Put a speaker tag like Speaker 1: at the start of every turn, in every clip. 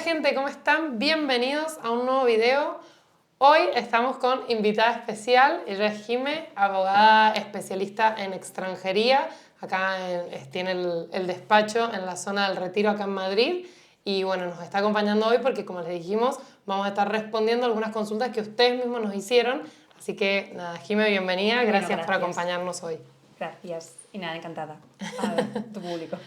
Speaker 1: gente, ¿cómo están? Bienvenidos a un nuevo video. Hoy estamos con invitada especial. Ella es Jime, abogada especialista en extranjería. Acá tiene el despacho en la zona del Retiro, acá en Madrid. Y bueno, nos está acompañando hoy porque, como les dijimos, vamos a estar respondiendo algunas consultas que ustedes mismos nos hicieron. Así que nada, Jime, bienvenida. Gracias por acompañarnos hoy.
Speaker 2: Gracias. Y nada, encantada. A ver, tu público.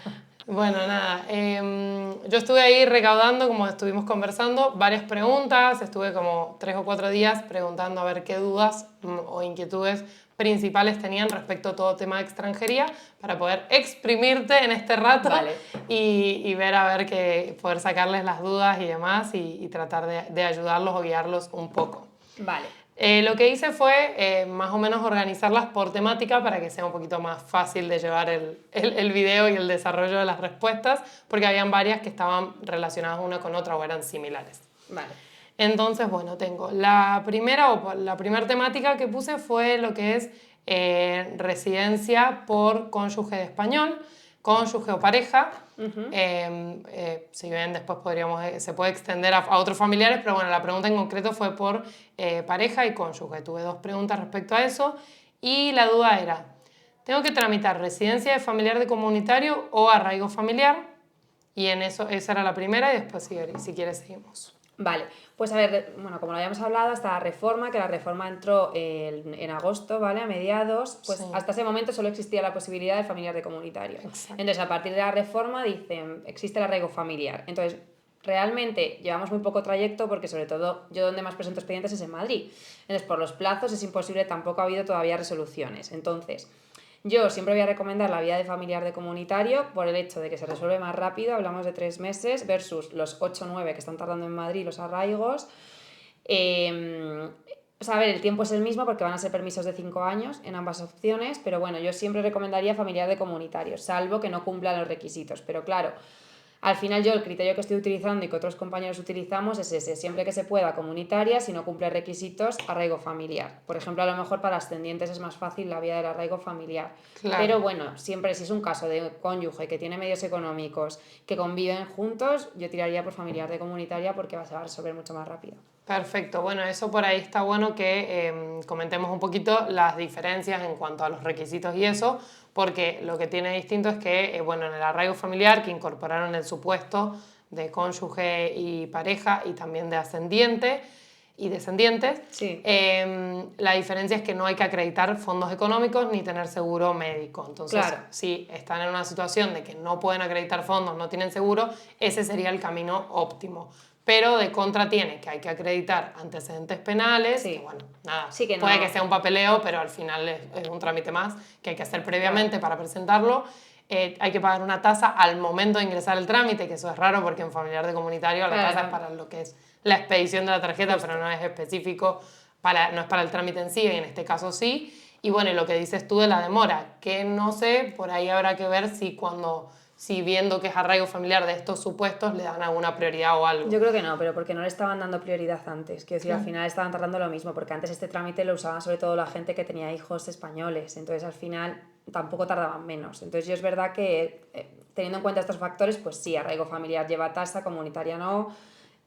Speaker 1: Bueno, nada, yo estuve ahí recaudando, como estuvimos conversando, varias preguntas, estuve como 3 o 4 días preguntando a ver qué dudas o inquietudes principales tenían respecto a todo tema de extranjería para poder exprimirte en este rato.
Speaker 2: Vale.
Speaker 1: y ver a ver poder sacarles las dudas y demás y tratar de ayudarlos o guiarlos un poco.
Speaker 2: Vale.
Speaker 1: Lo que hice fue más o menos organizarlas por temática para que sea un poquito más fácil de llevar el video y el desarrollo de las respuestas, porque habían varias que estaban relacionadas una con otra o eran similares.
Speaker 2: Vale.
Speaker 1: Entonces, bueno, tengo la primera temática que puse fue lo que es residencia por cónyuge de español, cónyuge o pareja. Si bien después se puede extender a otros familiares, pero bueno, la pregunta en concreto fue por pareja y cónyuge. Tuve 2 preguntas respecto a eso y la duda era, ¿tengo que tramitar residencia de familiar de comunitario o arraigo familiar? Y en eso, esa era la primera y después si quieres seguimos.
Speaker 2: Vale, pues a ver, bueno, como lo habíamos hablado, hasta la reforma, que la reforma entró en agosto, ¿vale? A mediados, pues
Speaker 1: Sí.
Speaker 2: hasta ese momento solo existía la posibilidad del familiar de comunitario.
Speaker 1: Exacto.
Speaker 2: Entonces, a partir de la reforma dicen, existe el arraigo familiar. Entonces, realmente llevamos muy poco trayecto porque sobre todo yo donde más presento expedientes es en Madrid. Entonces, por los plazos es imposible, tampoco ha habido todavía resoluciones. Entonces, yo siempre voy a recomendar la vía de familiar de comunitario por el hecho de que se resuelve más rápido, hablamos de 3 meses versus los 8 o 9 que están tardando en Madrid los arraigos. A ver, el tiempo es el mismo porque van a ser permisos de 5 años en ambas opciones, pero bueno, yo siempre recomendaría familiar de comunitario, salvo que no cumplan los requisitos. Pero claro, al final yo el criterio que estoy utilizando y que otros compañeros utilizamos es ese, siempre que se pueda comunitaria, si no cumple requisitos, arraigo familiar. Por ejemplo, a lo mejor para ascendientes es más fácil la vía del arraigo familiar.
Speaker 1: Claro.
Speaker 2: Pero bueno, siempre si es un caso de cónyuge que tiene medios económicos, que conviven juntos, yo tiraría por familiar de comunitaria porque se va a resolver mucho más rápido.
Speaker 1: Perfecto, bueno, eso por ahí está bueno que comentemos un poquito las diferencias en cuanto a los requisitos y eso, porque lo que tiene distinto es que, bueno, en el arraigo familiar que incorporaron el supuesto de cónyuge y pareja y también de ascendiente y descendientes,
Speaker 2: Sí.
Speaker 1: La diferencia es que no hay que acreditar fondos económicos ni tener seguro médico. Entonces,
Speaker 2: Claro.
Speaker 1: si están en una situación de que no pueden acreditar fondos, no tienen seguro, ese sería el camino óptimo. Pero de contra tiene que hay que acreditar antecedentes penales,
Speaker 2: Sí.
Speaker 1: que bueno, nada,
Speaker 2: Sí que
Speaker 1: puede
Speaker 2: no.
Speaker 1: que sea un papeleo, pero al final es un trámite más que hay que hacer previamente para presentarlo. Hay que pagar una tasa al momento de ingresar el trámite, que eso es raro porque en familiar de comunitario la tasa es para lo que es la expedición de la tarjeta,
Speaker 2: Justo.
Speaker 1: pero no es específico, no es para el trámite en sí, y en este caso sí. Y bueno, y lo que dices tú de la demora, que no sé, por ahí habrá que ver si viendo que es arraigo familiar de estos supuestos le dan alguna prioridad o algo.
Speaker 2: Yo creo que no, pero porque no le estaban dando prioridad antes. Quiero decir,
Speaker 1: Claro.
Speaker 2: al final estaban tardando lo mismo, porque antes este trámite lo usaban sobre todo la gente que tenía hijos españoles, entonces al final tampoco tardaban menos. Entonces yo es verdad que teniendo en cuenta estos factores, pues sí, arraigo familiar lleva tasa, comunitaria no,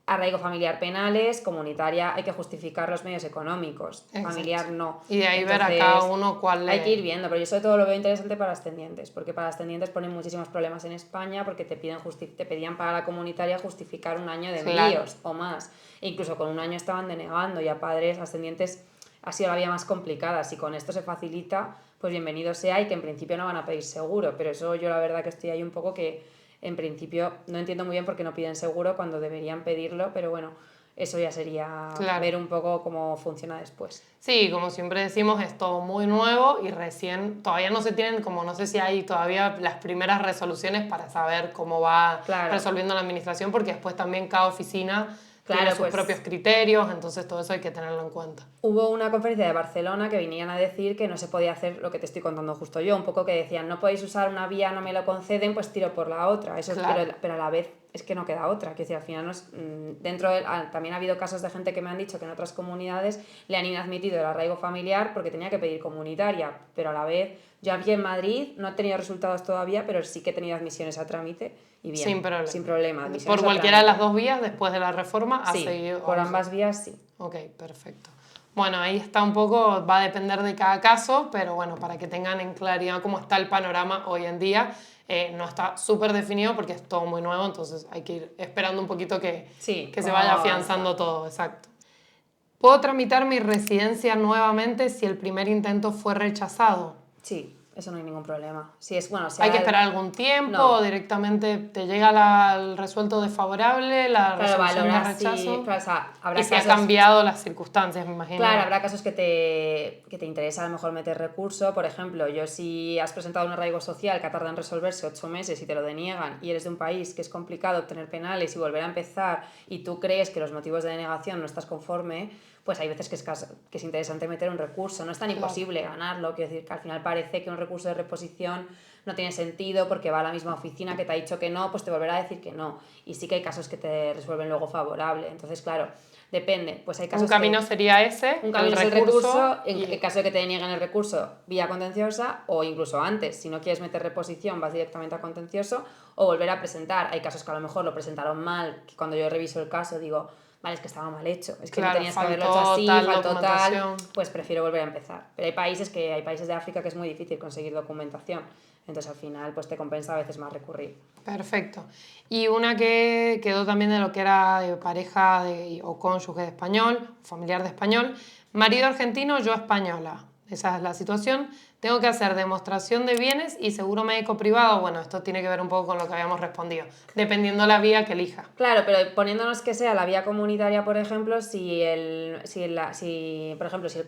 Speaker 2: arraigo familiar penales, comunitaria hay que justificar los medios económicos,
Speaker 1: Exacto.
Speaker 2: Familiar no.
Speaker 1: Y de ahí ver a
Speaker 2: Entonces,
Speaker 1: cada uno cuál
Speaker 2: hay que ir viendo, pero yo sobre todo lo veo interesante para ascendientes, porque para ascendientes ponen muchísimos problemas en España porque te pedían para la comunitaria justificar un año de envíos o más. E incluso con un año estaban denegando y a padres ascendientes ha sido la vía más complicada. Si con esto se facilita, pues bienvenido sea y que en principio no van a pedir seguro, pero eso yo la verdad que estoy ahí un poco que en principio no entiendo muy bien por qué no piden seguro cuando deberían pedirlo, pero bueno, eso ya sería ver un poco cómo funciona después.
Speaker 1: Sí, como siempre decimos, es todo muy nuevo y recién, todavía no se tienen, como no sé si hay todavía las primeras resoluciones para saber cómo va resolviendo la administración, porque después también cada oficina tiene sus propios criterios, entonces todo eso hay que tenerlo en cuenta.
Speaker 2: Hubo una conferencia de Barcelona que venían a decir que no se podía hacer lo que te estoy contando justo yo, un poco que decían, no podéis usar una vía, no me lo conceden, pues tiro por la otra. Eso pero a la vez es que no queda otra. Que al final también ha habido casos de gente que me han dicho que en otras comunidades le han inadmitido el arraigo familiar porque tenía que pedir comunitaria, pero a la vez yo aquí en Madrid no he tenido resultados todavía, pero sí que he tenido admisiones a trámite y bien, sin problema.
Speaker 1: Por cualquiera de las dos vías, después de la reforma, ha seguido.
Speaker 2: Por ambas vías sí.
Speaker 1: Ok, perfecto. Bueno, ahí está un poco, va a depender de cada caso, pero bueno, para que tengan en claridad cómo está el panorama hoy en día. No está súper definido porque es todo muy nuevo, entonces hay que ir esperando un poquito que se vaya afianzando todo, exacto. ¿Puedo tramitar mi residencia nuevamente si el primer intento fue rechazado?
Speaker 2: Sí, eso no hay ningún problema.
Speaker 1: ¿Hay que esperar algún tiempo o directamente te llega el resuelto desfavorable, la resolución de rechazo? Y si ha cambiado las circunstancias, me imagino.
Speaker 2: Claro, habrá casos que te interesa a lo mejor meter recurso. Por ejemplo, si has presentado un arraigo social que ha tardado en resolverse 8 meses y te lo deniegan y eres de un país que es complicado obtener penales y volver a empezar y tú crees que los motivos de denegación no estás conforme, pues hay veces que es interesante meter un recurso. No es tan imposible ganarlo, quiero decir que al final parece que un recurso de reposición no tiene sentido porque va a la misma oficina que te ha dicho que no, pues te volverá a decir que no. Y sí que hay casos que te resuelven luego favorable. Entonces, claro, depende. Pues hay casos
Speaker 1: un camino sería ese,
Speaker 2: un camino es el recurso, en caso de que te denieguen el recurso vía contenciosa o incluso antes, si no quieres meter reposición vas directamente a contencioso o volver a presentar. Hay casos que a lo mejor lo presentaron mal, que cuando yo reviso el caso digo, vale, es que estaba mal hecho, es que no tenías que haberlo hecho así, faltó tal, pues prefiero volver a empezar. Pero hay países de África que es muy difícil conseguir documentación, entonces al final pues te compensa a veces más recurrir.
Speaker 1: Perfecto. Y una que quedó también de lo que era de pareja o cónyuge de español, familiar de español, marido argentino, yo española. Esa es la situación. Tengo que hacer demostración de bienes y seguro médico privado. Bueno, esto tiene que ver un poco con lo que habíamos respondido, dependiendo la vía que elija.
Speaker 2: Claro, pero poniéndonos que sea la vía comunitaria, por ejemplo, si el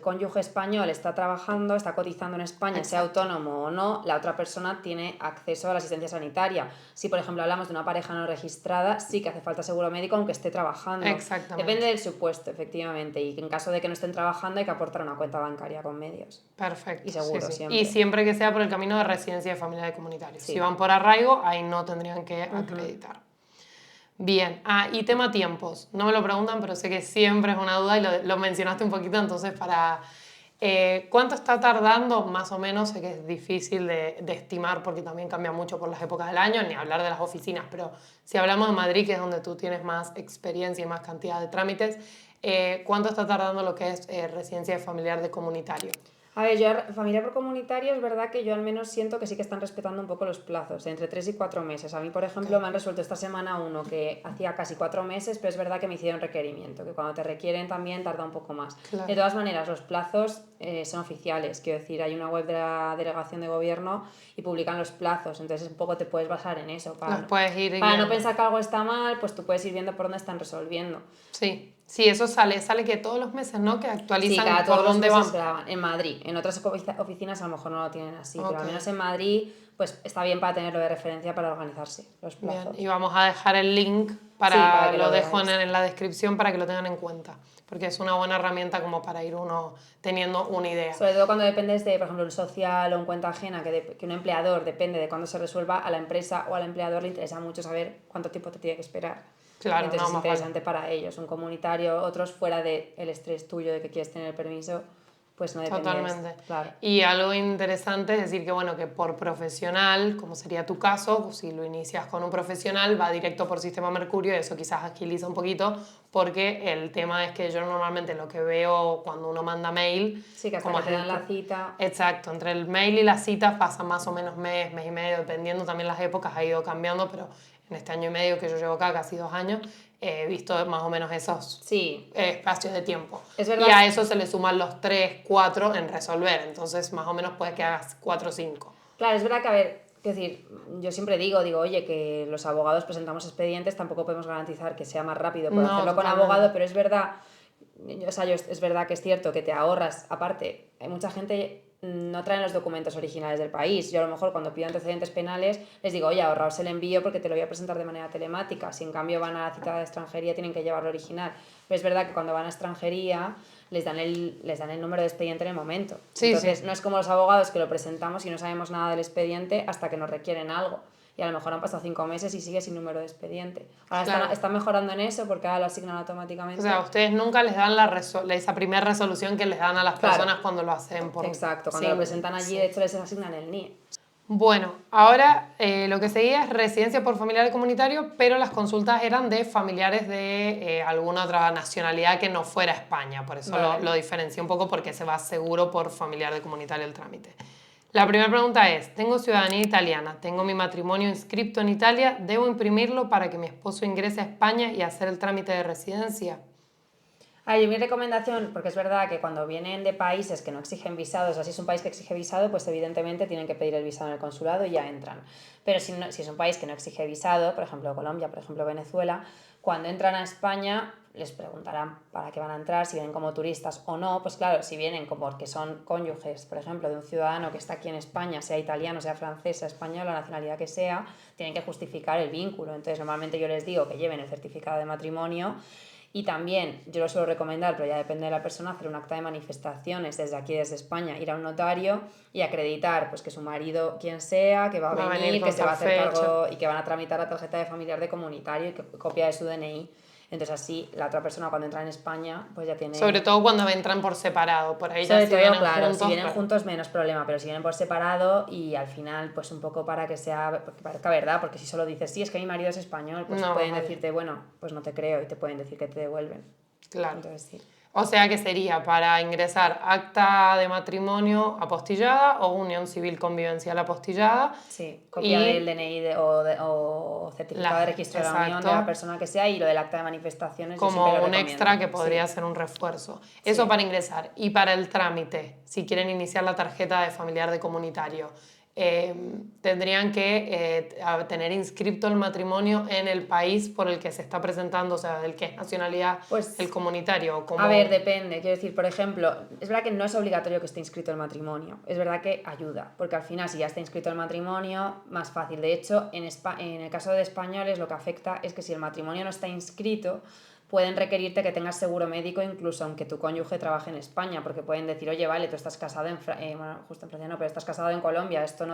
Speaker 2: cónyuge español está trabajando, está cotizando en España, Exacto. Sea autónomo o no, la otra persona tiene acceso a la asistencia sanitaria. Si, por ejemplo, hablamos de una pareja no registrada, sí que hace falta seguro médico aunque esté trabajando.
Speaker 1: Exactamente.
Speaker 2: Depende del supuesto, efectivamente, y en caso de que no estén trabajando hay que aportar una cuenta bancaria con medios.
Speaker 1: Perfecto.
Speaker 2: Y seguro,
Speaker 1: sí.
Speaker 2: siempre.
Speaker 1: Y siempre que sea por el camino de residencia de familia de comunitarios. Si van por arraigo, ahí no tendrían que acreditar. Bien, y tema tiempos. No me lo preguntan, pero sé que siempre es una duda y lo mencionaste un poquito, entonces ¿cuánto está tardando? Más o menos, sé que es difícil de estimar porque también cambia mucho por las épocas del año, ni hablar de las oficinas, pero si hablamos de Madrid, que es donde tú tienes más experiencia y más cantidad de trámites, ¿cuánto está tardando lo que es residencia de familiar de comunitario?
Speaker 2: A ver, yo familiar por comunitario es verdad que yo al menos siento que sí que están respetando un poco los plazos, entre 3 y 4 meses. A mí, por ejemplo, me han resuelto esta semana uno que hacía casi 4 meses, pero es verdad que me hicieron requerimiento, que cuando te requieren también tarda un poco más. Claro. De todas maneras, los plazos son oficiales, quiero decir, hay una web de la delegación de gobierno y publican los plazos, entonces un poco te puedes basar en eso. Para no pensar que algo está mal, pues tú puedes ir viendo por dónde están resolviendo.
Speaker 1: Sí, eso sale que todos los meses, ¿no? Que actualizan
Speaker 2: cada
Speaker 1: por dónde van.
Speaker 2: En Madrid, en otras oficinas a lo mejor no lo tienen así, pero al menos en Madrid pues está bien para tenerlo de referencia para organizarse los plazos.
Speaker 1: Bien, y vamos a dejar el link para que lo dejo en la descripción para que lo tengan en cuenta, porque es una buena herramienta como para ir uno teniendo una idea.
Speaker 2: Sobre todo cuando dependes de, por ejemplo, un social o un cuenta ajena, que un empleador depende de cuándo se resuelva, a la empresa o al empleador le interesa mucho saber cuánto tiempo te tiene que esperar.
Speaker 1: Claro,
Speaker 2: entonces es interesante para ellos. Un comunitario, otros fuera del estrés tuyo de que quieres tener el permiso, pues no dependes.
Speaker 1: Totalmente.
Speaker 2: Claro.
Speaker 1: Y algo interesante es decir que por profesional, como sería tu caso, si lo inicias con un profesional, va directo por Sistema Mercurio y eso quizás agiliza un poquito, porque el tema es que yo normalmente lo que veo cuando uno manda mail...
Speaker 2: Sí, que hasta que te dan la cita...
Speaker 1: Exacto, entre el mail y la cita pasa más o menos mes y medio, dependiendo también las épocas, ha ido cambiando, pero en este año y medio que yo llevo acá, casi 2 años, he visto más o menos esos espacios de tiempo.
Speaker 2: Es verdad.
Speaker 1: Y a eso se le suman los 3, 4 en resolver, entonces más o menos puede que hagas 4 o 5.
Speaker 2: Claro, es verdad que, a ver, es decir, yo siempre digo, oye, que los abogados presentamos expedientes, tampoco podemos garantizar que sea más rápido por hacerlo con abogado, pero es verdad, es verdad que es cierto que te ahorras, aparte, hay mucha gente no traen los documentos originales del país. Yo a lo mejor cuando pido antecedentes penales les digo, oye, ahorraos el envío porque te lo voy a presentar de manera telemática. Si en cambio van a la cita de extranjería tienen que llevarlo original. Pero es verdad que cuando van a extranjería les dan el número de expediente en el momento. Entonces no es como los abogados que lo presentamos y no sabemos nada del expediente hasta que nos requieren algo. y a lo mejor han pasado 5 meses y sigue sin número de expediente. Ahora
Speaker 1: Claro.
Speaker 2: están mejorando en eso porque ahora lo asignan automáticamente.
Speaker 1: O sea, ustedes nunca les dan esa primera resolución que les dan a las personas cuando lo hacen por...
Speaker 2: Exacto, cuando lo presentan allí, de hecho les asignan el NIE.
Speaker 1: Bueno, ahora lo que seguía es residencia por familiar comunitario, pero las consultas eran de familiares de alguna otra nacionalidad que no fuera España. Por eso
Speaker 2: Vale.
Speaker 1: lo diferencié un poco porque se va seguro por familiar de comunitario el trámite. La primera pregunta es, tengo ciudadanía italiana, tengo mi matrimonio inscripto en Italia, ¿debo imprimirlo para que mi esposo ingrese a España y hacer el trámite de residencia?
Speaker 2: Mi recomendación, porque es verdad que cuando vienen de países que no exigen visados, o si es un país que exige visado, pues evidentemente tienen que pedir el visado en el consulado y ya entran. Pero si es un país que no exige visado, por ejemplo Colombia, por ejemplo Venezuela, cuando entran a España les preguntarán para qué van a entrar, si vienen como turistas o no. Pues claro, si vienen como porque son cónyuges, por ejemplo, de un ciudadano que está aquí en España, sea italiano, sea francés, sea español, la nacionalidad que sea, tienen que justificar el vínculo. Entonces normalmente yo les digo que lleven el certificado de matrimonio. Y también, yo lo suelo recomendar, pero ya depende de la persona, hacer un acta de manifestaciones desde aquí, desde España, ir a un notario y acreditar pues, que su marido, quien sea, que va a venir, que se va a hacer cargo y que van a tramitar la tarjeta de familiar de comunitario y que copia de su DNI. Entonces así la otra persona cuando entra en España pues ya tiene...
Speaker 1: Sobre todo cuando entran por separado, por ahí
Speaker 2: Sobre
Speaker 1: ya
Speaker 2: todo,
Speaker 1: si vienen
Speaker 2: claro,
Speaker 1: juntos,
Speaker 2: si vienen juntos menos problema, pero si vienen por separado y al final pues un poco para que sea, que parezca verdad, porque si solo dices, sí, es que mi marido es español, pues
Speaker 1: no,
Speaker 2: pueden decirte, bueno, pues no te creo y te pueden decir que te devuelven.
Speaker 1: Claro.
Speaker 2: Entonces sí.
Speaker 1: O sea que sería para ingresar acta de matrimonio apostillada o unión civil convivencial apostillada.
Speaker 2: Sí, copia del DNI o certificado de registro de la unión de la persona que sea y lo del acta de manifestaciones.
Speaker 1: Como un extra que podría ser un refuerzo. Eso para ingresar. Y para el trámite, si quieren iniciar la tarjeta de familiar de comunitario, tendrían que tener inscripto el matrimonio en el país por el que se está presentando, o sea, del que es nacionalidad
Speaker 2: pues,
Speaker 1: el comunitario.
Speaker 2: A ver, depende. Quiero decir, por ejemplo, es verdad que no es obligatorio que esté inscrito el matrimonio. Es verdad que ayuda, porque al final si ya está inscrito el matrimonio, más fácil. De hecho, en el caso de españoles lo que afecta es que si el matrimonio no está inscrito, pueden requerirte que tengas seguro médico incluso aunque tu cónyuge trabaje en España, porque pueden decir, oye, vale, tú estás casado bueno, justo en Francia no, pero estás casado en Colombia, esto no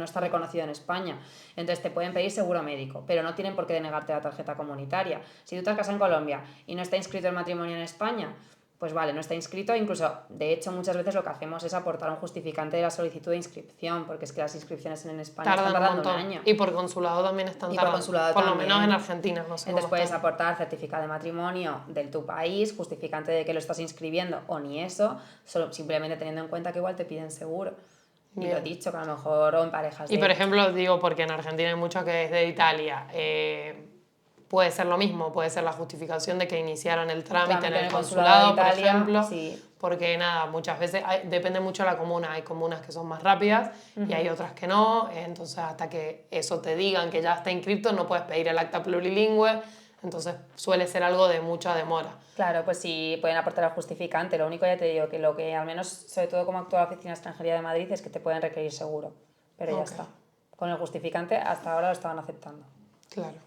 Speaker 2: está reconocido en España. Entonces te pueden pedir seguro médico, pero no tienen por qué denegarte la tarjeta comunitaria. Si tú estás casado en Colombia y no está inscrito el matrimonio en España, pues vale, no está inscrito, incluso, de hecho, muchas veces lo que hacemos es aportar un justificante de la solicitud de inscripción, porque es que las inscripciones en España están tardando un año.
Speaker 1: Y por consulado también están tardando. Por lo menos en Argentina, no sé.
Speaker 2: Entonces puedes aportar certificado de matrimonio de tu país, justificante de que lo estás inscribiendo o ni eso, solo simplemente teniendo en cuenta que igual te piden seguro. Y lo he dicho, que a lo mejor o en parejas.
Speaker 1: Y por ejemplo, digo, porque en Argentina hay mucho que es de Italia. Puede ser lo mismo, puede ser la justificación de que iniciaron el trámite en el consulado, Italia, por ejemplo, sí. Porque nada, muchas veces depende mucho de la comuna, hay comunas que son más rápidas y hay otras que no, entonces hasta que eso te digan que ya está inscrito no puedes pedir el acta plurilingüe, entonces suele ser algo de mucha demora.
Speaker 2: Claro, pues sí, pueden aportar el justificante, lo único ya te digo que lo que al menos, sobre todo como actúa la Oficina de Extranjería de Madrid, es que te pueden requerir seguro, pero ya está. Con el justificante hasta ahora lo estaban aceptando.
Speaker 1: Claro.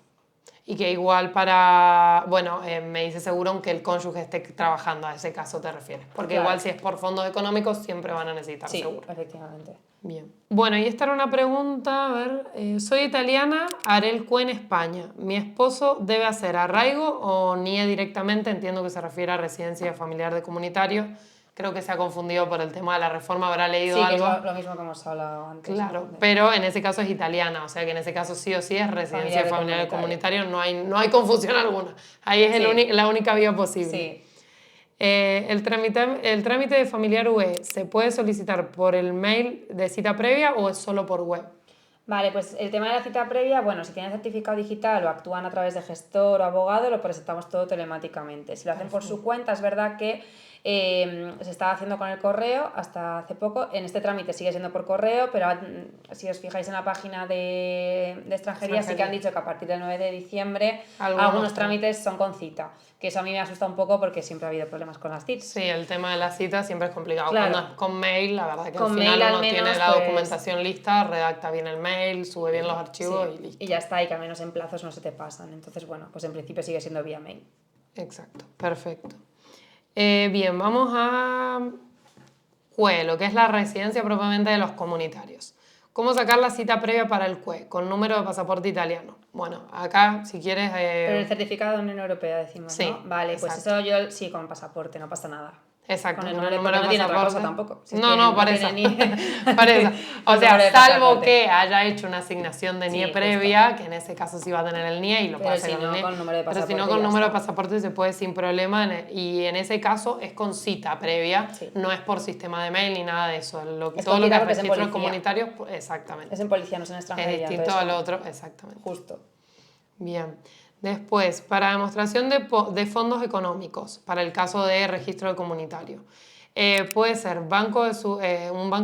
Speaker 1: Y que igual para, bueno, me dice seguro aunque el cónyuge esté trabajando, a ese caso te refieres. Porque igual si es por fondos económicos siempre van a necesitar seguro.
Speaker 2: Sí, efectivamente.
Speaker 1: Bien. Bueno, y esta era una pregunta, a ver, soy italiana, haré el CUE en España. ¿Mi esposo debe hacer arraigo o NIE directamente? Entiendo que se refiere a residencia familiar de comunitario. Creo que se ha confundido por el tema de la reforma, habrá leído algo.
Speaker 2: Sí, que es lo mismo que hemos hablado antes.
Speaker 1: Claro, pero en ese caso es italiana, o sea que en ese caso sí o sí es residencia familiar comunitario, no hay confusión alguna. Ahí es la única vía posible.
Speaker 2: Sí.
Speaker 1: El trámite de familiar UE, ¿se puede solicitar por el mail de cita previa o es solo por web?
Speaker 2: Vale, pues el tema de la cita previa, bueno, si tienen certificado digital o actúan a través de gestor o abogado, lo presentamos todo telemáticamente. Si lo hacen por su cuenta, es verdad que se estaba haciendo con el correo hasta hace poco. En este trámite sigue siendo por correo, pero si os fijáis en la página de extranjería, sí que han dicho que a partir del 9 de diciembre algunos trámites son con cita. Que eso a mí me asusta un poco porque siempre ha habido problemas con las citas.
Speaker 1: Sí, el tema de las citas siempre es complicado.
Speaker 2: Claro.
Speaker 1: Cuando es con mail, la verdad que al final uno tiene la documentación lista, redacta bien el mail, sube bien los archivos y listo.
Speaker 2: Y ya está, y que al menos en plazos no se te pasan. Entonces, bueno, pues en principio sigue siendo vía mail.
Speaker 1: Exacto, perfecto. Bien, vamos a CUE, lo que es la residencia propiamente de los comunitarios. ¿Cómo sacar la cita previa para el CUE? Con número de pasaporte italiano. Bueno, acá, si quieres...
Speaker 2: Pero el certificado de Unión Europea decimos,
Speaker 1: sí,
Speaker 2: ¿no? Vale,
Speaker 1: exacto.
Speaker 2: pues eso yo sí, con pasaporte, no pasa nada.
Speaker 1: Exacto,
Speaker 2: Con el
Speaker 1: con
Speaker 2: número,
Speaker 1: el número de
Speaker 2: no tiene otra cosa
Speaker 1: pasaporte.
Speaker 2: tampoco. Si
Speaker 1: No, para
Speaker 2: tiene
Speaker 1: eso.
Speaker 2: ni...
Speaker 1: Para eso. O
Speaker 2: el número
Speaker 1: sea,
Speaker 2: de
Speaker 1: salvo
Speaker 2: pasaporte.
Speaker 1: que haya hecho una asignación de NIE
Speaker 2: Sí,
Speaker 1: previa, que en ese caso sí va a tener el NIE y lo
Speaker 2: Pero
Speaker 1: puede hacer
Speaker 2: si
Speaker 1: con el
Speaker 2: no,
Speaker 1: NIE.
Speaker 2: con número de
Speaker 1: Pero si
Speaker 2: pasaporte
Speaker 1: no, con
Speaker 2: ya
Speaker 1: número de
Speaker 2: está.
Speaker 1: pasaporte se puede sin problema. Y en ese caso es con cita previa,
Speaker 2: Sí.
Speaker 1: no es por sistema de mail ni nada de eso.
Speaker 2: Es
Speaker 1: Todo
Speaker 2: con
Speaker 1: lo que
Speaker 2: cita
Speaker 1: es
Speaker 2: porque es en
Speaker 1: registro
Speaker 2: policía.
Speaker 1: comunitario, exactamente.
Speaker 2: Es en policía, no es en
Speaker 1: Es
Speaker 2: extranjería.
Speaker 1: distinto
Speaker 2: entonces,
Speaker 1: al
Speaker 2: no.
Speaker 1: otro, exactamente.
Speaker 2: Justo.
Speaker 1: Bien. Después, para demostración de fondos económicos, para el caso de registro comunitario. Puede ser un banco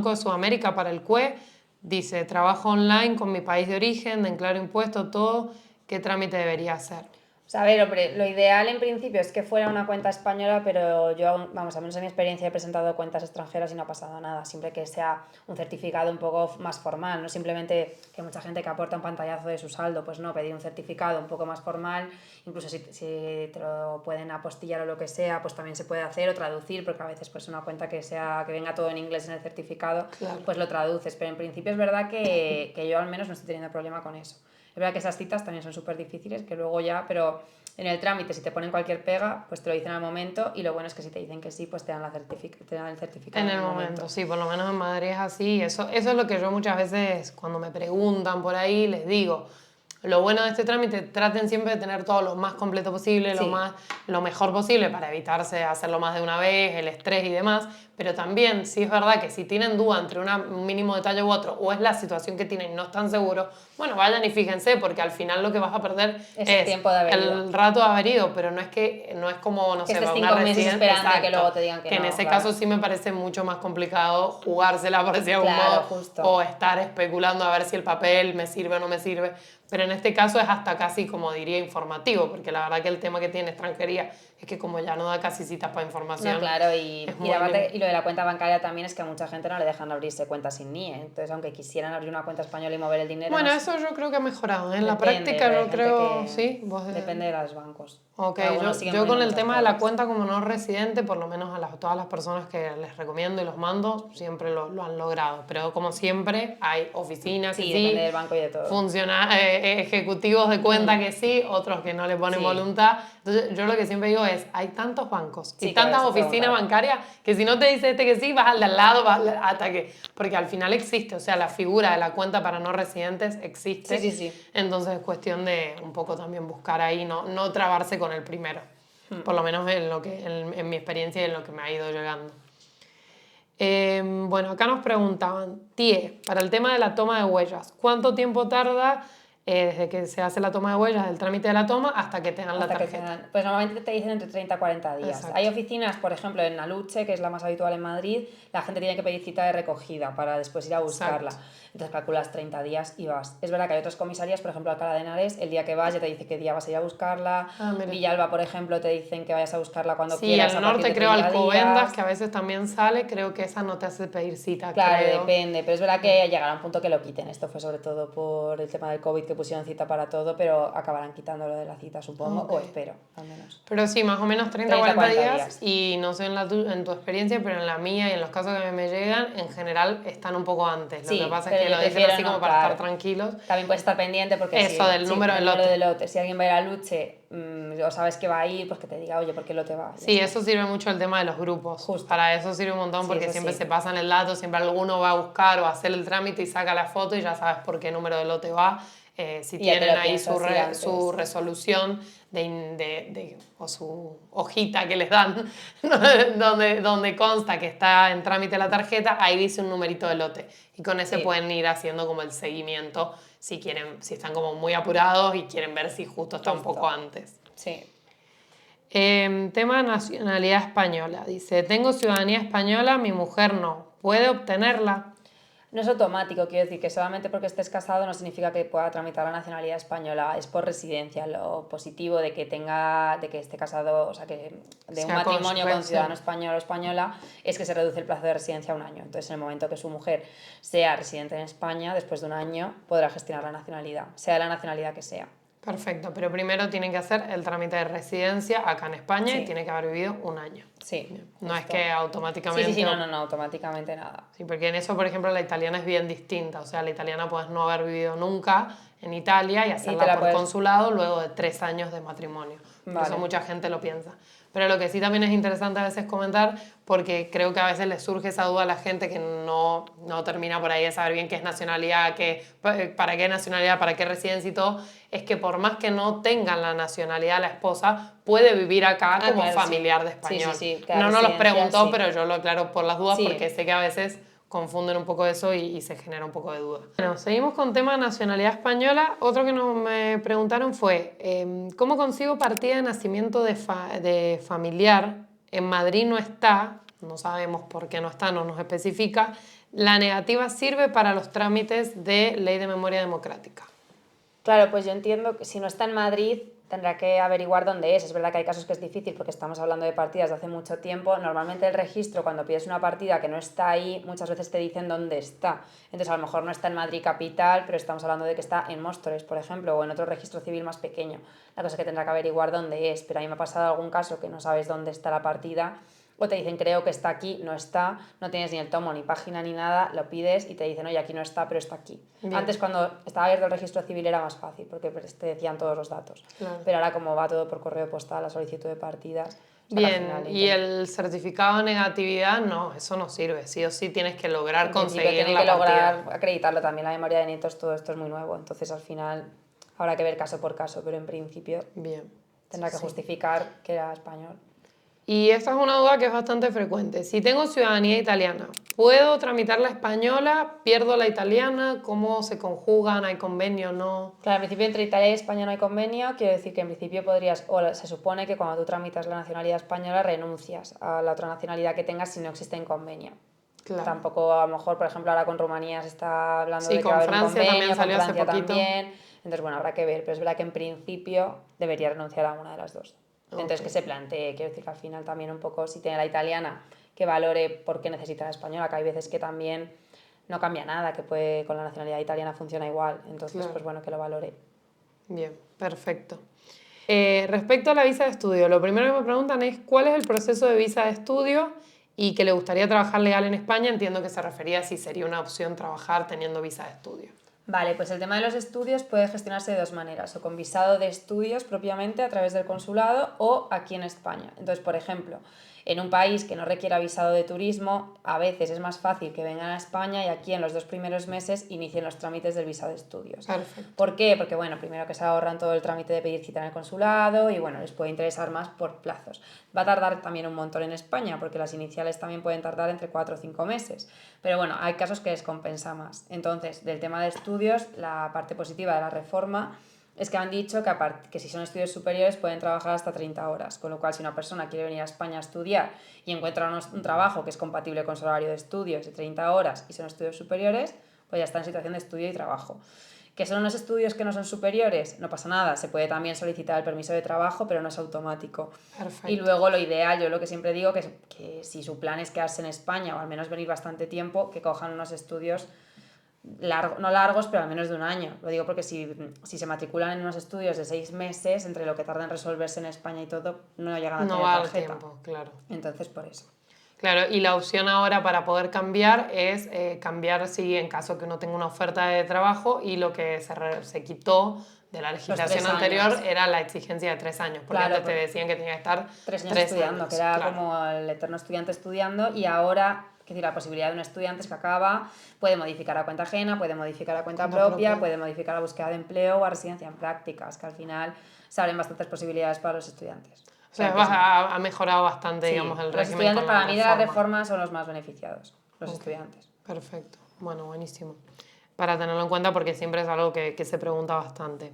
Speaker 1: de Sudamérica para el CUE, dice, trabajo online con mi país de origen, declaro impuestos, todo, ¿qué trámite debería hacer?
Speaker 2: O sea, a ver, hombre, lo ideal en principio es que fuera una cuenta española, pero yo, vamos, al menos en mi experiencia he presentado cuentas extranjeras y no ha pasado nada, siempre que sea un certificado un poco más formal, no simplemente que mucha gente que aporta un pantallazo de su saldo, pues no, pedir un certificado un poco más formal, incluso si te lo pueden apostillar o lo que sea, pues también se puede hacer o traducir, porque a veces pues una cuenta que venga todo en inglés en el certificado,
Speaker 1: Claro.
Speaker 2: pues lo traduces, pero en principio es verdad que yo al menos no estoy teniendo problema con eso. Es verdad que esas citas también son súper difíciles, que luego ya, pero en el trámite si te ponen cualquier pega, pues te lo dicen al momento y lo bueno es que si te dicen que sí, pues te dan el certificado
Speaker 1: En el momento, sí, por lo menos en Madrid es así. Eso es lo que yo muchas veces cuando me preguntan por ahí les digo. Lo bueno de este trámite, traten siempre de tener todo lo más completo posible,
Speaker 2: Sí.
Speaker 1: lo mejor posible para evitarse hacerlo más de una vez, el estrés y demás, pero también sí es verdad que si tienen duda entre un mínimo detalle u otro, o es la situación que tienen y no están seguros, bueno, vayan y fíjense, porque al final lo que vas a perder
Speaker 2: es el tiempo de haber ido.
Speaker 1: el rato de haber ido, pero no es como, no
Speaker 2: que
Speaker 1: sé,
Speaker 2: estés
Speaker 1: para
Speaker 2: 5
Speaker 1: una
Speaker 2: meses
Speaker 1: residencia,
Speaker 2: esperando que luego te digan que
Speaker 1: en
Speaker 2: no,
Speaker 1: ese
Speaker 2: claro.
Speaker 1: caso sí me parece mucho más complicado jugársela por decir de algún
Speaker 2: Claro,
Speaker 1: modo,
Speaker 2: justo.
Speaker 1: o estar especulando a ver si el papel me sirve o no me sirve. Pero en este caso es hasta casi, como diría, informativo, porque la verdad que el tema que tiene extranjería es que como ya no da casi citas para información.
Speaker 2: No, claro, y
Speaker 1: es muy
Speaker 2: lo de la cuenta bancaria también es que a mucha gente no le dejan abrirse cuentas sin NIE. Entonces, aunque quisieran abrir una cuenta española y mover el dinero...
Speaker 1: Bueno,
Speaker 2: no
Speaker 1: eso yo creo que ha mejorado. En la
Speaker 2: depende,
Speaker 1: práctica
Speaker 2: pero hay
Speaker 1: yo
Speaker 2: gente
Speaker 1: creo,
Speaker 2: que
Speaker 1: sí.
Speaker 2: depende de los bancos.
Speaker 1: Ok,
Speaker 2: Algunos siguen
Speaker 1: yo con
Speaker 2: poniendo
Speaker 1: el
Speaker 2: muchas
Speaker 1: tema de la
Speaker 2: pegas.
Speaker 1: cuenta como no residente, por lo menos todas las personas que les recomiendo y los mando, siempre lo han logrado. Pero como siempre, hay oficinas que
Speaker 2: Sí,
Speaker 1: sí,
Speaker 2: depende del banco y de todo.
Speaker 1: ejecutivos de cuenta que sí, otros que no le ponen
Speaker 2: Sí.
Speaker 1: voluntad. Entonces yo lo que siempre digo es, hay tantos bancos y
Speaker 2: Sí, que
Speaker 1: tantas
Speaker 2: vayas a
Speaker 1: oficinas
Speaker 2: preguntar.
Speaker 1: bancarias que si no te dice este que sí, vas al de al lado, hasta que... Porque al final existe, o sea, la figura de la cuenta para no residentes existe.
Speaker 2: Sí, sí, sí.
Speaker 1: Entonces es cuestión de un poco también buscar ahí, no trabarse con el primero. Por lo menos en mi experiencia y en lo que me ha ido llegando. Bueno, acá nos preguntaban, Tie, para el tema de la toma de huellas, ¿cuánto tiempo tarda desde que se hace la toma de huellas, del trámite de la toma, hasta que te dan la tarjeta?
Speaker 2: Pues normalmente te dicen entre 30 y 40 días.
Speaker 1: Exacto.
Speaker 2: Hay oficinas, por ejemplo, en Aluche, que es la más habitual en Madrid, la gente tiene que pedir cita de recogida para después ir a buscarla.
Speaker 1: Exacto.
Speaker 2: Entonces calculas 30 días y vas. Es verdad que hay otras comisarías, por ejemplo, Alcalá de Henares, el día que vas ya te dice qué día vas a ir a buscarla.
Speaker 1: Mira.
Speaker 2: Villalba, por ejemplo, te dicen que vayas a buscarla cuando
Speaker 1: Sí,
Speaker 2: quieras.
Speaker 1: al
Speaker 2: a partir
Speaker 1: norte
Speaker 2: de
Speaker 1: creo
Speaker 2: 30
Speaker 1: Alcobendas,
Speaker 2: días.
Speaker 1: que a veces también sale, creo que esa no te hace pedir cita,
Speaker 2: Claro,
Speaker 1: creo.
Speaker 2: depende, pero es verdad que llegará un punto que lo quiten. Esto fue sobre todo por el tema del COVID, que pusieron cita para todo, pero acabarán quitando lo de la cita, supongo, o espero, al menos.
Speaker 1: Pero sí, más o menos 30 40
Speaker 2: 40
Speaker 1: días. Y no sé en tu experiencia, pero en la mía y en los casos que me llegan, en general están un poco antes.
Speaker 2: Sí,
Speaker 1: Lo que pasa es
Speaker 2: pero
Speaker 1: que
Speaker 2: yo
Speaker 1: lo dicen
Speaker 2: prefiero
Speaker 1: así como
Speaker 2: no,
Speaker 1: para
Speaker 2: claro.
Speaker 1: estar tranquilos.
Speaker 2: También puedes estar pendiente porque
Speaker 1: Eso, del número de lote.
Speaker 2: de lote. Si alguien va a ir a Luche o sabes que va a ir, pues que te diga, oye, ¿por qué lote va?
Speaker 1: Sí, eso sirve mucho el tema de los grupos.
Speaker 2: Justo.
Speaker 1: Para eso sirve un montón
Speaker 2: Sí,
Speaker 1: porque
Speaker 2: eso
Speaker 1: siempre
Speaker 2: sí.
Speaker 1: se pasan el dato, siempre alguno va a buscar o a hacer el trámite y saca la foto y ya sabes por qué número de lote va. Si
Speaker 2: Y ya te
Speaker 1: tienen
Speaker 2: lo
Speaker 1: ahí
Speaker 2: piensas, sí, antes.
Speaker 1: su resolución o su hojita que les dan, donde consta que está en trámite la tarjeta, ahí dice un numerito de lote. Y con ese
Speaker 2: Sí.
Speaker 1: pueden ir haciendo como el seguimiento si están como muy apurados y quieren ver si justo está un poco antes.
Speaker 2: Sí.
Speaker 1: Tema nacionalidad española. Dice, tengo ciudadanía española, mi mujer no. ¿Puede obtenerla?
Speaker 2: No es automático, quiero decir que solamente porque estés casado no significa que pueda tramitar la nacionalidad española, es por residencia. Lo positivo de que esté casado, o sea, que de un matrimonio con ciudadano español o española, es que se reduce el plazo de residencia a 1 año. Entonces, en el momento que su mujer sea residente en España, después de 1 año, podrá gestionar la nacionalidad, sea la nacionalidad que sea.
Speaker 1: Perfecto, pero primero tienen que hacer el trámite de residencia acá en España
Speaker 2: Sí.
Speaker 1: y tiene que haber vivido un año.
Speaker 2: Sí.
Speaker 1: No es
Speaker 2: justo.
Speaker 1: que automáticamente...
Speaker 2: Sí, no, automáticamente nada.
Speaker 1: Sí, porque en eso, por ejemplo, la italiana es bien distinta. O sea, la italiana puedes no haber vivido nunca en Italia y hacerla por consulado luego de 3 años de matrimonio. Por eso mucha gente lo piensa. Pero lo que sí también es interesante a veces comentar, porque creo que a veces les surge esa duda a la gente que no termina por ahí de saber bien qué es nacionalidad, para qué nacionalidad, para qué residencia y todo, es que por más que no tengan la nacionalidad la esposa, puede vivir acá como
Speaker 2: claro,
Speaker 1: familiar de español.
Speaker 2: Sí,
Speaker 1: No nos los preguntó,
Speaker 2: sí.
Speaker 1: pero yo lo aclaro por las dudas
Speaker 2: Sí.
Speaker 1: porque sé que a veces confunden un poco eso y se genera un poco de duda. Bueno, seguimos con tema de nacionalidad española. Otro que me preguntaron fue, ¿cómo consigo partida de nacimiento de familiar? En Madrid no está, no sabemos por qué no está, no nos especifica. La negativa sirve para los trámites de ley de memoria democrática.
Speaker 2: Claro, pues yo entiendo que si no está en Madrid tendrá que averiguar dónde es. Es verdad que hay casos que es difícil porque estamos hablando de partidas de hace mucho tiempo. Normalmente el registro, cuando pides una partida que no está ahí, muchas veces te dicen dónde está. Entonces a lo mejor no está en Madrid capital, pero estamos hablando de que está en Móstoles, por ejemplo, o en otro registro civil más pequeño. La cosa es que tendrá que averiguar dónde es, pero a mí me ha pasado algún caso que no sabes dónde está la partida. O te dicen, creo que está aquí, no está, no tienes ni el tomo, ni página, ni nada, lo pides y te dicen, oye, aquí no está, pero está aquí. Bien. Antes, cuando estaba abierto el registro civil, era más fácil, porque te decían todos los datos. Claro. Pero ahora, como va todo por correo postal, la solicitud de partidas...
Speaker 1: Bien, y el certificado de negatividad, no, eso no sirve. Sí o sí tienes que lograr conseguir la partida.
Speaker 2: Tiene que lograr acreditarlo también. La memoria de nietos, todo esto es muy nuevo. Entonces, al final, habrá que ver caso por caso, pero en principio
Speaker 1: bien.
Speaker 2: Tendrá que justificar que era español.
Speaker 1: Y esta es una duda que es bastante frecuente. Si tengo ciudadanía italiana, ¿puedo tramitar la española? ¿Pierdo la italiana? ¿Cómo se conjugan? ¿Hay convenio? ¿No?
Speaker 2: Claro, en principio entre Italia y España no hay convenio. Quiere decir que en principio podrías, o se supone que cuando tú tramitas la nacionalidad española renuncias a la otra nacionalidad que tengas si no existe en convenio. Claro. Tampoco, a lo mejor, por ejemplo, ahora con Rumanía se está hablando de que va a haber un convenio, con Francia también. Entonces, bueno, habrá que ver, pero es verdad que en principio debería renunciar a una de las dos. Entonces, que se plantee, quiero decir que al final también un poco, si tiene la italiana, que valore por qué necesita la española, que hay veces que también no cambia nada, que puede, con la nacionalidad italiana funciona igual. Entonces, pues bueno, que lo valore.
Speaker 1: Bien, perfecto. Respecto a la visa de estudio, lo primero que me preguntan es ¿cuál es el proceso de visa de estudio y que le gustaría trabajar legal en España? Entiendo que se refería a si sería una opción trabajar teniendo visa de estudio.
Speaker 2: Vale, pues el tema de los estudios puede gestionarse de dos maneras, o con visado de estudios propiamente a través del consulado o aquí en España. Entonces, por ejemplo, en un país que no requiera visado de turismo, a veces es más fácil que vengan a España y aquí en los 2 primeros meses inicien los trámites del visado de estudios.
Speaker 1: Perfecto.
Speaker 2: ¿Por qué? Porque, bueno, primero que se ahorran todo el trámite de pedir cita en el consulado y, bueno, les puede interesar más por plazos. Va a tardar también un montón en España porque las iniciales también pueden tardar entre 4 o 5 meses. Pero, bueno, hay casos que les compensa más. Entonces, del tema de estudios, la parte positiva de la reforma es que han dicho que si son estudios superiores pueden trabajar hasta 30 horas, con lo cual si una persona quiere venir a España a estudiar y encuentra un trabajo que es compatible con su horario de estudios de 30 horas y son estudios superiores, pues ya está en situación de estudio y trabajo. ¿Que son unos estudios que no son superiores? No pasa nada, se puede también solicitar el permiso de trabajo, pero no es automático. Perfecto. Y luego lo ideal, yo lo que siempre digo, que si su plan es quedarse en España o al menos venir bastante tiempo, que cojan unos estudios no largos, pero al menos de un año. Lo digo porque si se matriculan en unos estudios de 6 meses, entre lo que tarda en resolverse en España y todo, no llegan a tener tarjeta. Tiempo,
Speaker 1: claro.
Speaker 2: Entonces, por eso.
Speaker 1: Claro, y la opción ahora para poder cambiar es cambiar si en caso que uno tenga una oferta de trabajo y lo que se quitó de la legislación anterior era la exigencia de 3 años, porque antes te decían que tenía que estar
Speaker 2: 3 años estudiando, que era como el eterno estudiante estudiando, y ahora, es decir, la posibilidad de un estudiante es que acaba, puede modificar a cuenta ajena, puede modificar a cuenta propia, puede modificar la búsqueda de empleo o a residencia en prácticas, que al final se abren bastantes posibilidades para los estudiantes.
Speaker 1: O sea, ha mejorado bastante, digamos, el régimen.
Speaker 2: Los estudiantes, para mí, de la reforma son los más beneficiados, los estudiantes.
Speaker 1: Perfecto, bueno, buenísimo. Para tenerlo en cuenta porque siempre es algo que se pregunta bastante.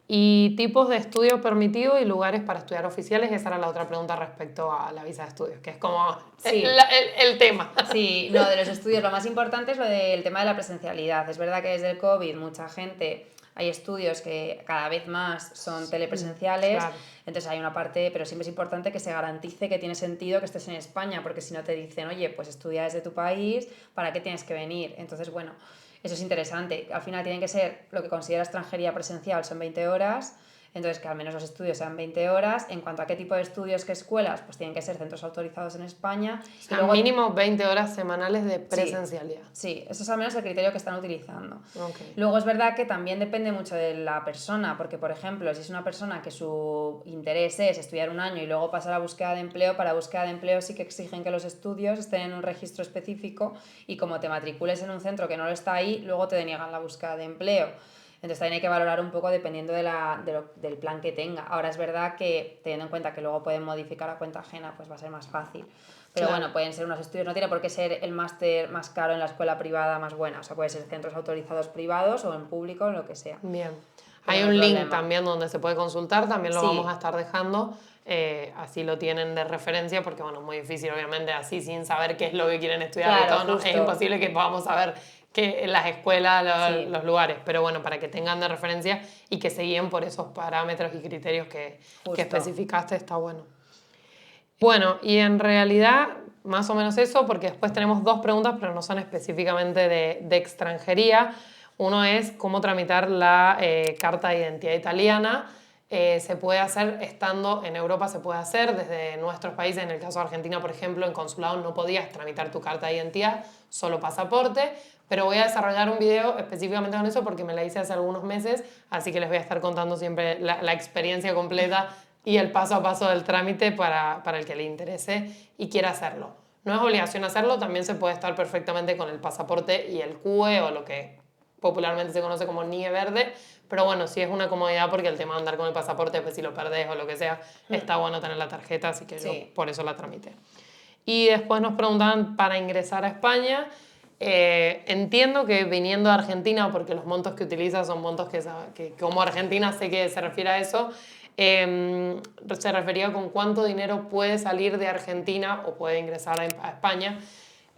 Speaker 1: Y tipos de estudios permitidos y lugares para estudiar oficiales, esa era la otra pregunta respecto a la visa de estudios, que es como el tema.
Speaker 2: Sí, no, de los estudios lo más importante es lo del tema de la presencialidad. Es verdad que desde el COVID mucha gente... Hay estudios que cada vez más son telepresenciales, claro. Entonces hay una parte, pero siempre es importante que se garantice que tiene sentido que estés en España, porque si no te dicen, oye, pues estudia desde tu país, ¿para qué tienes que venir? Entonces, bueno, eso es interesante. Al final tienen que ser lo que considera extranjería presencial, son 20 horas, Entonces, que al menos los estudios sean 20 horas. En cuanto a qué tipo de estudios, qué escuelas, pues tienen que ser centros autorizados en España.
Speaker 1: O sea, luego, mínimo 20 horas semanales de presencialidad.
Speaker 2: Sí, eso es al menos el criterio que están utilizando.
Speaker 1: Okay.
Speaker 2: Luego es verdad que también depende mucho de la persona, porque por ejemplo, si es una persona que su interés es estudiar un año y luego pasar a búsqueda de empleo, para búsqueda de empleo sí que exigen que los estudios estén en un registro específico y como te matricules en un centro que no lo está ahí, luego te deniegan la búsqueda de empleo. Entonces también hay que valorar un poco dependiendo del plan que tenga. Ahora es verdad que teniendo en cuenta que luego pueden modificar a cuenta ajena, pues va a ser más fácil. Pero claro, bueno, pueden ser unos estudios, no tiene por qué ser el máster más caro en la escuela privada más buena, o sea, puede ser centros autorizados privados o en público, en lo que sea.
Speaker 1: Bien. Hay un link también donde se puede consultar, también lo vamos a estar dejando, así lo tienen de referencia, porque bueno, es muy difícil obviamente así sin saber qué es lo que quieren estudiar, claro, todo, ¿no? Es imposible que podamos saber que las escuelas, los lugares, pero bueno, para que tengan de referencia y que se guíen por esos parámetros y criterios que especificaste, está bueno. Bueno, y en realidad más o menos eso, porque después tenemos 2 preguntas, pero no son específicamente de extranjería. Uno es cómo tramitar la carta de identidad italiana. Se puede hacer estando en Europa, se puede hacer desde nuestros países. En el caso de Argentina, por ejemplo, en consulado no podías tramitar tu carta de identidad, solo pasaporte, pero voy a desarrollar un video específicamente con eso porque me la hice hace algunos meses, así que les voy a estar contando siempre la experiencia completa y el paso a paso del trámite para el que le interese y quiera hacerlo. No es obligación hacerlo, también se puede estar perfectamente con el pasaporte y el CUE o lo que popularmente se conoce como NIE verde, pero bueno, sí es una comodidad porque el tema de andar con el pasaporte, pues si lo perdés o lo que sea, está bueno tener la tarjeta, así que yo por eso la tramité. Y después nos preguntaban para ingresar a España. Entiendo que viniendo de Argentina, porque los montos que utiliza son montos que como Argentina sé que se refiere a eso, se refería con cuánto dinero puede salir de Argentina o puede ingresar a España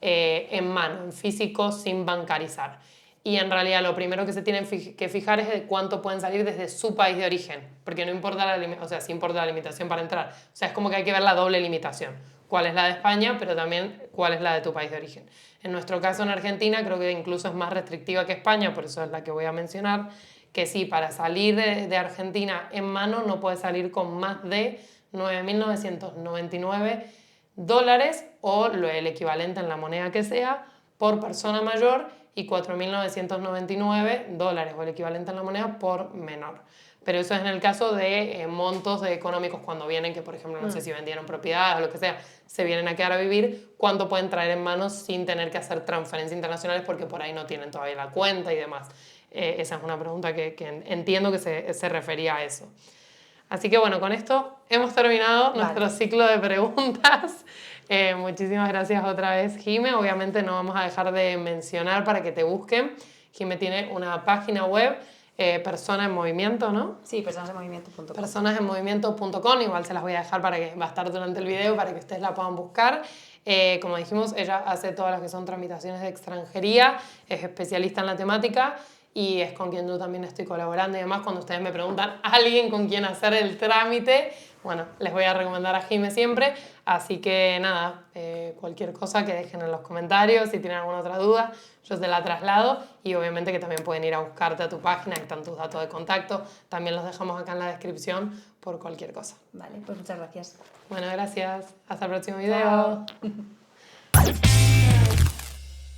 Speaker 1: en mano, en físico, sin bancarizar. Y en realidad lo primero que se tienen que fijar es de cuánto pueden salir desde su país de origen, porque no importa sí importa la limitación para entrar. O sea, es como que hay que ver la doble limitación. Cuál es la de España, pero también cuál es la de tu país de origen. En nuestro caso en Argentina creo que incluso es más restrictiva que España, por eso es la que voy a mencionar, que sí, para salir de Argentina en mano no puede salir con más de 9.999 dólares o el equivalente en la moneda que sea por persona mayor y 4.999 dólares o el equivalente en la moneda por menor. Pero eso es en el caso de montos económicos cuando vienen, que por ejemplo, no sé si vendieron propiedades o lo que sea, se vienen a quedar a vivir, cuánto pueden traer en manos sin tener que hacer transferencias internacionales porque por ahí no tienen todavía la cuenta y demás. Esa es una pregunta que entiendo que se refería a eso. Así que bueno, con esto hemos terminado nuestro ciclo de preguntas. Muchísimas gracias otra vez, Jime. Obviamente no vamos a dejar de mencionar para que te busquen. Jime tiene una página web, Persona en Movimiento, ¿no?
Speaker 2: Sí, personasenmovimiento.com.
Speaker 1: Personasenmovimiento.com, igual se las voy a dejar para que va a estar durante el video para que ustedes la puedan buscar. Como dijimos, ella hace todas las que son tramitaciones de extranjería, es especialista en la temática y es con quien yo también estoy colaborando y además cuando ustedes me preguntan a alguien con quien hacer el trámite, bueno, les voy a recomendar a Jime siempre, así que nada, cualquier cosa que dejen en los comentarios, si tienen alguna otra duda, yo se la traslado y obviamente que también pueden ir a buscarte a tu página, que están tus datos de contacto, también los dejamos acá en la descripción por cualquier cosa.
Speaker 2: Vale, pues muchas gracias.
Speaker 1: Bueno, gracias, hasta el próximo video. Chao.